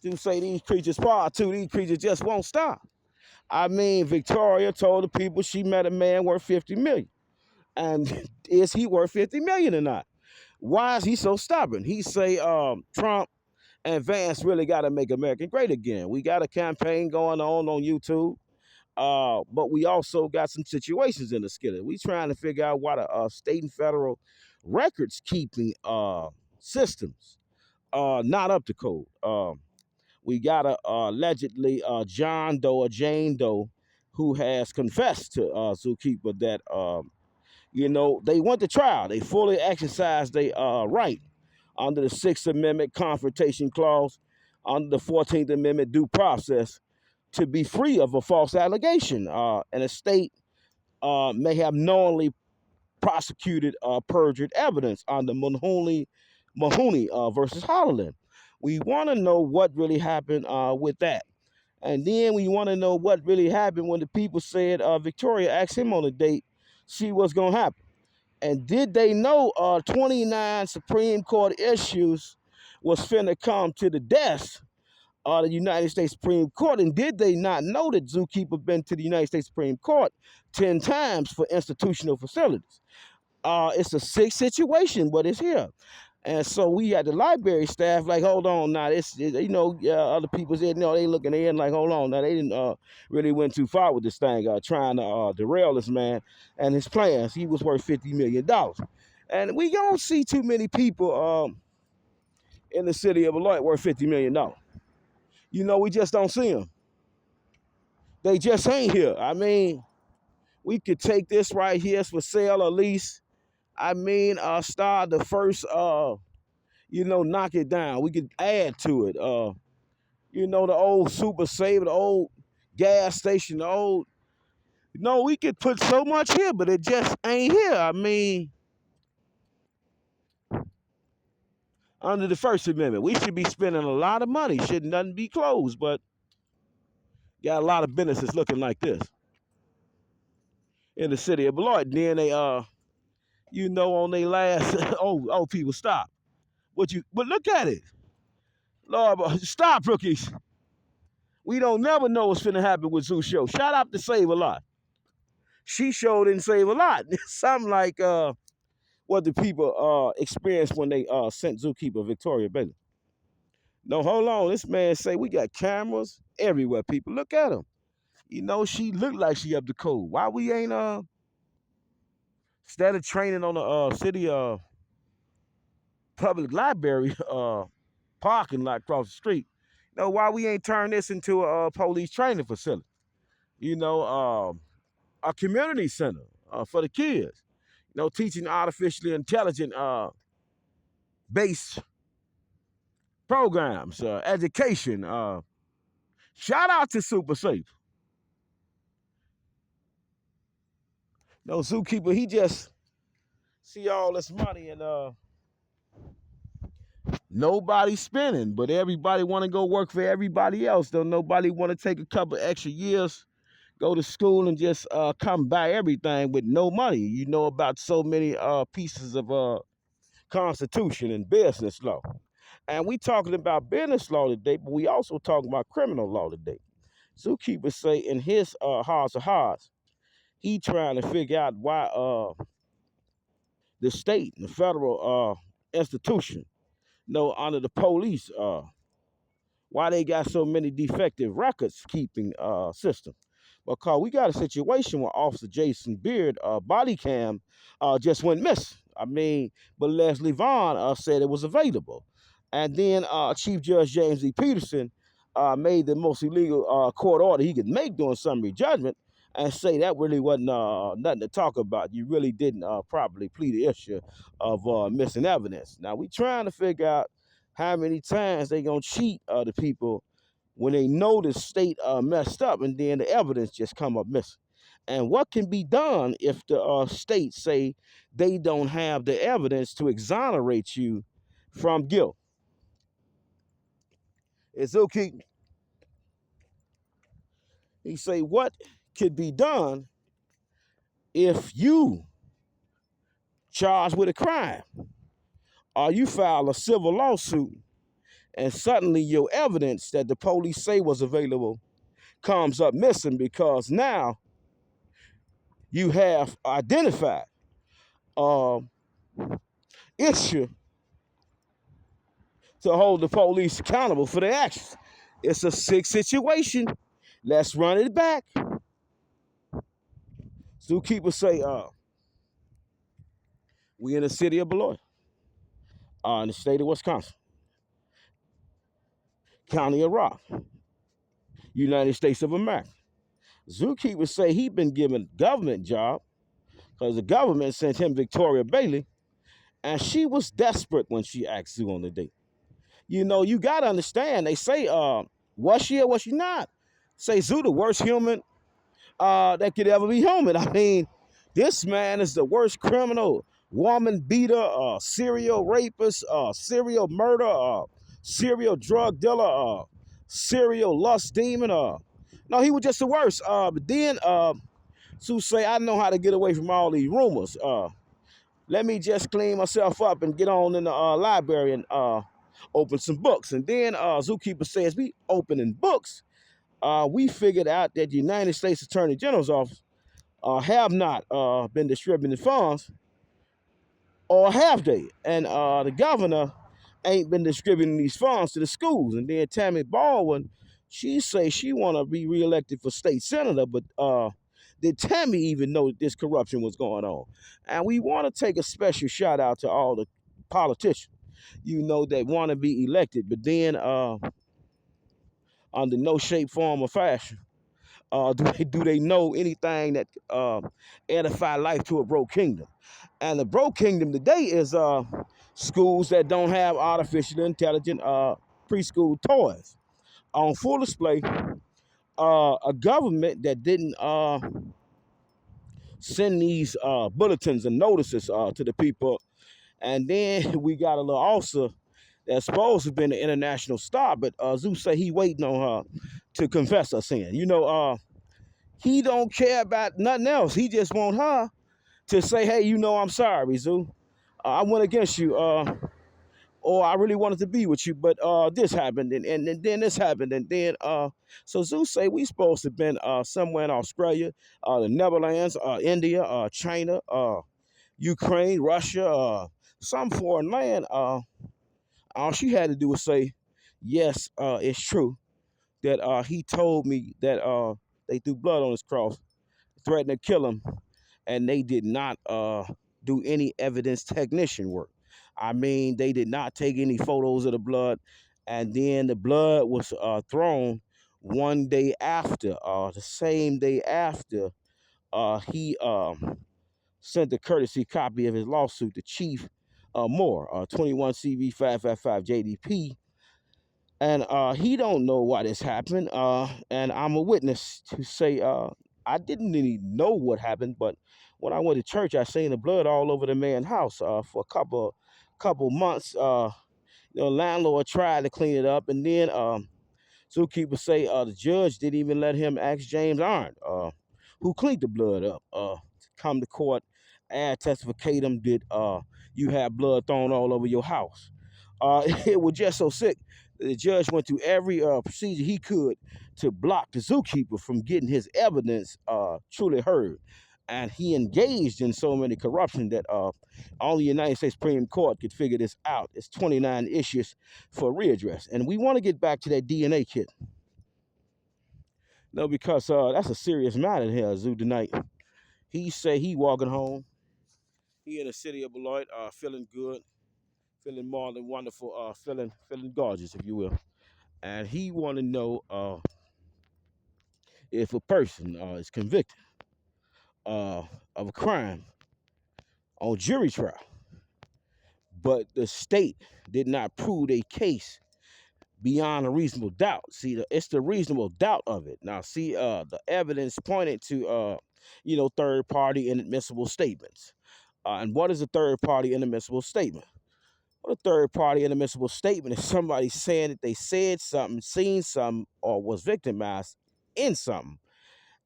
To say these creatures part two, these creatures just won't stop. I mean, Victoria told the people she met a man worth 50 million. And is he worth 50 million or not? Why is he so stubborn? He say Trump and Vance really got to make America great again. We got a campaign going on YouTube. But we also got some situations in the skillet. We trying to figure out why the state and federal records keeping systems not up to code. We got a allegedly John Doe or Jane Doe who has confessed to Zookeeper that they went to trial. They fully exercised their right under the Sixth Amendment Confrontation Clause, under the 14th Amendment due process to be free of a false allegation. And a state may have knowingly prosecuted perjured evidence under Mahoney versus Holland. We want to know what really happened with that. And then we want to know what really happened when the people said Victoria asked him on a date, see what's going to happen. And did they know 29 Supreme Court issues was finna come to the desk the United States Supreme Court? And did they not know that Zookeeper been to the United States Supreme Court 10 times for institutional facilities? It's a sick situation, but it's here. And so we had the library staff like, hold on, now other people said, no, they looking in like, hold on, now they didn't really went too far with this thing, trying to derail this man and his plans. He was worth $50 million. And we don't see too many people in the city of Beloit worth $50 million. We just don't see them. They just ain't here. I mean, we could take this right here for sale or lease. I mean, start the first, knock it down. We could add to it. The old Super Saver, the old gas station, the old. We could put so much here, but it just ain't here. I mean, under the First Amendment, we should be spending a lot of money. Shouldn't nothing be closed, but got a lot of businesses looking like this in the city of Beloit. Then they, on their last, people stop. But look at it. Lord, stop, rookies. We don't never know what's finna happen with Zoo Show. Shout out to Save a Lot. She Show didn't save a lot. Something like what the people experienced when they sent Zookeeper Victoria Bailey. No, hold on. This man say we got cameras everywhere. People, look at him. She looked like she up to code. Why we ain't instead of training on the city public library parking lot across the street? Why we ain't turn this into a police training facility? A community center for the kids. Teaching artificially intelligent based programs, education. Shout out to Super Safe. Zookeeper, he just see all this money and nobody spending, but everybody want to go work for everybody else. Though nobody want to take a couple extra years, go to school and just come buy everything with no money. About so many pieces of Constitution and business law. And we talking about business law today, but we also talking about criminal law today. Zookeeper say in his hearts of hearts, he trying to figure out why the state and the federal institution, under the police, why they got so many defective records keeping system. Because we got a situation where Officer Jason Beard body cam just went missing. I mean, but Leslie Vaughn said it was available. And then Chief Judge James E. Peterson made the most illegal court order he could make during summary judgment and say that really wasn't nothing to talk about. You really didn't properly plead the issue of missing evidence. Now, we trying to figure out how many times they going to cheat the people when they know the state messed up and then the evidence just come up missing. And what can be done if the states say they don't have the evidence to exonerate you from guilt? It's okay. He say, what could be done if you charged with a crime or you file a civil lawsuit and suddenly your evidence that the police say was available comes up missing because now you have identified uh, issue to hold the police accountable for their actions. It's a sick situation. Let's run it back. Zookeepers say, we in the city of Beloit, in the state of Wisconsin, county of Rock, United States of America. Zookeepers say he been given a government job because the government sent him Victoria Bailey, and she was desperate when she asked Zoo on the date. You know, you got to understand, they say, was she or was she not? Say Zoo the worst human that could ever be human. I mean, this man is the worst criminal, woman beater, serial rapist, serial murder, serial drug dealer, serial lust demon. No, he was just the worst. But then Sue say, I know how to get away from all these rumors. Let me just clean myself up and get on in the library and open some books. And then Zookeeper says, we opening books. We figured out that the United States Attorney General's office have not been distributing funds, or have they? And the governor ain't been distributing these funds to the schools. And then Tammy Baldwin, she say she want to be reelected for state senator, but did Tammy even know that this corruption was going on? And we want to take a special shout out to all the politicians, you know, that want to be elected, but then under no shape, form, or fashion do they know anything that edify life to a broke kingdom? And the broke kingdom today is schools that don't have artificial intelligent preschool toys on full display. A government that didn't send these bulletins and notices to the people. And then we got a little officer that's supposed to have been an international star, but Zeus say he waiting on her to confess her sin. You know, he don't care about nothing else. He just want her to say, hey, you know, I'm sorry, Zoo. I went against you, or I really wanted to be with you, but this happened, and then this happened, and then so Zeus say we supposed to have been somewhere in Australia, the Netherlands, India, China, Ukraine, Russia, some foreign land. All she had to do was say, yes, it's true that he told me that they threw blood on his cross, threatened to kill him, and they did not do any evidence technician work. I mean, they did not take any photos of the blood, and then the blood was thrown one day after, the same day after he sent the courtesy copy of his lawsuit to Chief Moore, 21 CV 555 JDP, and he don't know why this happened. And I'm a witness to say I didn't really know what happened, but when I went to church, I seen the blood all over the man's house for a couple months. The landlord tried to clean it up, and then zookeepers say the judge didn't even let him ask James Arndt, who cleaned the blood up, to come to court and testify. Did you have blood thrown all over your house? It was just so sick. The judge went through every procedure he could to block the zookeeper from getting his evidence truly heard. And he engaged in so many corruption that only the United States Supreme Court could figure this out. It's 29 issues for readdress. And we want to get back to that DNA kit. No, because that's a serious matter here, Zoo, tonight. He say he walking home. He in the city of Beloit, feeling good, feeling more than wonderful, feeling gorgeous, if you will. And he want to know if a person is convicted of a crime on jury trial, but the state did not prove a case beyond a reasonable doubt. See, it's the reasonable doubt of it. Now, see, the evidence pointed to, third party inadmissible statements. And what is a third party inadmissible statement? Well, a third party inadmissible statement is somebody saying that they said something, seen something, or was victimized in something.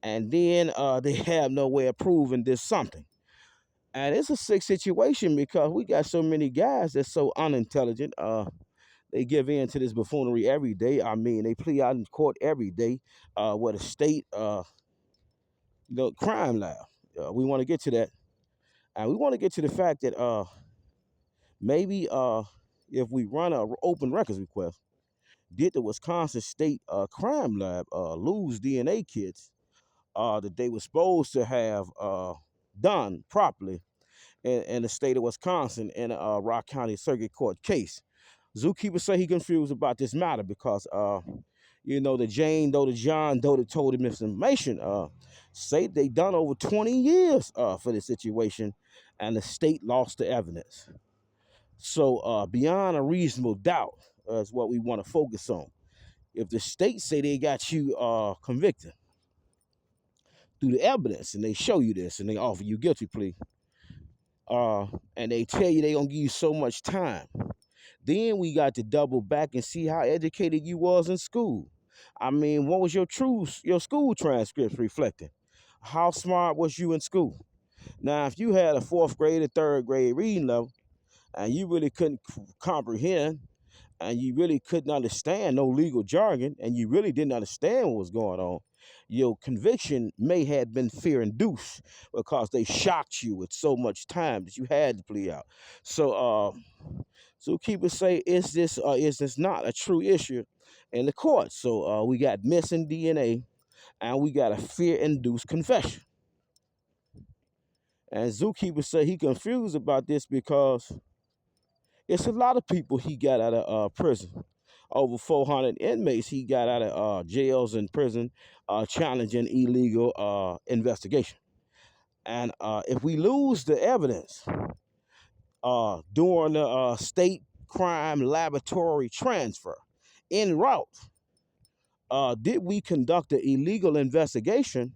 And then they have no way of proving this something. And it's a sick situation because we got so many guys that's so unintelligent. They give in to this buffoonery every day. I mean, they plea out in court every day. What a state, crime lab. We want to get to that, and we want to get to the fact that maybe if we run a open records request, did the Wisconsin State Crime Lab lose DNA kits that they were supposed to have done properly in the state of Wisconsin in a Rock County Circuit Court case? Zookeeper say he confused about this matter because, the Jane Doe, the John Doe that told him this information, say they done over 20 years for this situation, and the state lost the evidence. So beyond a reasonable doubt is what we want to focus on. If the state say they got you convicted through the evidence, and they show you this, and they offer you guilty plea, and they tell you they gonna give you so much time, then we got to double back and see how educated you was in school. I mean, what was your school transcripts reflecting? How smart was you in school? Now, if you had a fourth grade or third grade reading level, and you really couldn't comprehend, and you really couldn't understand no legal jargon, and you really didn't understand what was going on, your conviction may have been fear induced because they shocked you with so much time that you had to plea out. So keepers say, is this not a true issue in the court? So we got missing DNA, and we got a fear-induced confession. And Zookeeper say he confused about this because it's a lot of people he got out of prison. Over 400 inmates he got out of jails and prison challenging illegal investigation. And if we lose the evidence during the state crime laboratory transfer en route, did we conduct an illegal investigation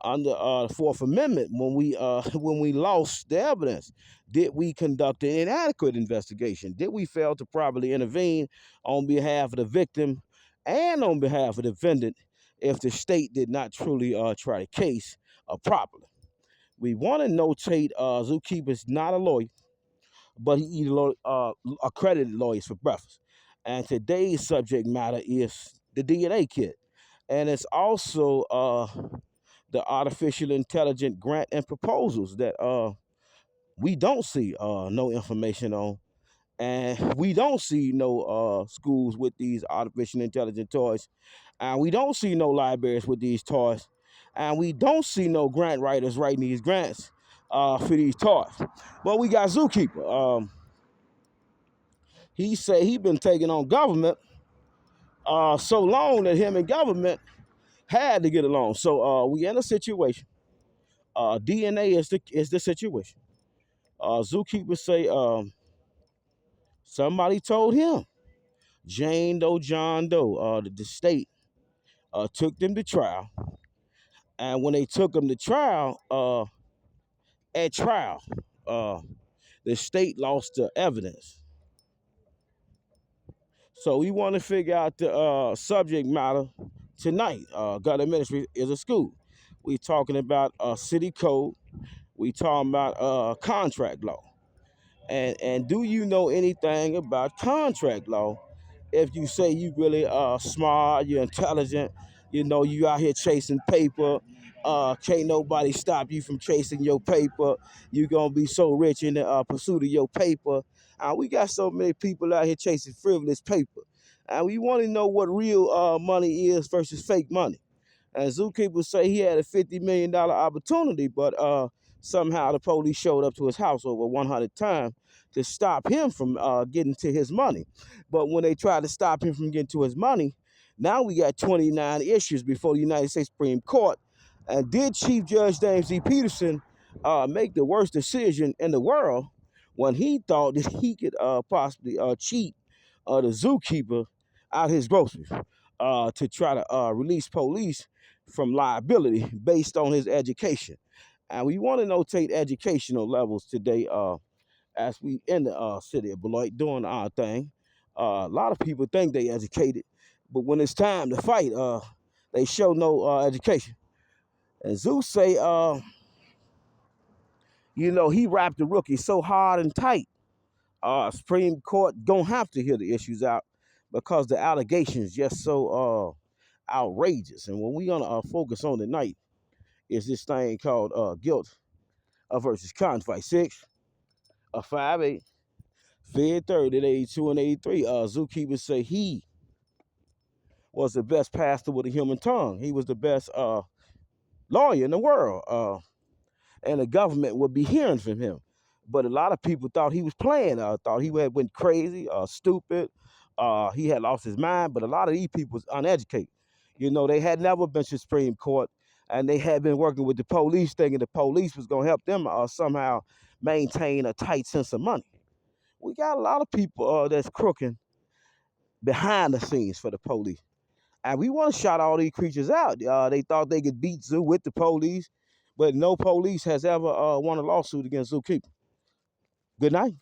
under the Fourth Amendment when we when we lost the evidence? Did we conduct an inadequate investigation? Did we fail to properly intervene on behalf of the victim and on behalf of the defendant if the state did not truly try the case properly? We want to notate Zookeeper's not a lawyer, but he eats accredited lawyers for breakfast. And today's subject matter is the DNA kit, and it's also the artificial intelligence grant and proposals that we don't see no information on, and we don't see no schools with these artificial intelligence toys, and we don't see no libraries with these toys, and we don't see no grant writers writing these grants for these toys. But we got Zookeeper. He said he been taking on government so long that him and government had to get along. So we in a situation. DNA is the situation. Zookeeper say somebody told him Jane Doe, John Doe, the state took them to trial, and when they took them to trial, at trial, uh, the state lost the evidence. So we want to figure out the subject matter tonight. God Ministry is a school. We talking about city code. We talking about contract law. And do you know anything about contract law? If you say you really smart, you're intelligent, you out here chasing paper, can't nobody stop you from chasing your paper. You're gonna be so rich in the pursuit of your paper. We got so many people out here chasing frivolous paper, and we want to know what real money is versus fake money. And Zookeeper say he had a $50 million opportunity, but somehow the police showed up to his house over 100 times to stop him from getting to his money. But when they tried to stop him from getting to his money, now we got 29 issues before the United States Supreme Court. And did Chief Judge James D. Peterson make the worst decision in the world when he thought that he could possibly cheat the zookeeper out his groceries to try to release police from liability based on his education? And we want to notate educational levels today as we in the city of Beloit doing our thing. A lot of people think they educated, but when it's time to fight, they show no education. And Zeus say, he wrapped the rookie so hard and tight Supreme Court gonna have to hear the issues out because the allegations just so outrageous. And what we gonna focus on tonight is this thing called guilt versus conscience. 6, 5, 8, Fed 30, 82 and 83. Zookeeper say he was the best pastor with a human tongue. He was the best lawyer in the world. And the government would be hearing from him. But a lot of people thought he was playing, thought he had went crazy, stupid. He had lost his mind. But a lot of these people was uneducated. You know, they had never been to Supreme Court, and they had been working with the police, thinking the police was going to help them somehow maintain a tight sense of money. We got a lot of people that's crooking behind the scenes for the police. And we want to shout all these creatures out. They thought they could beat Zoo with the police, but no police has ever won a lawsuit against Zookeeper. Good night.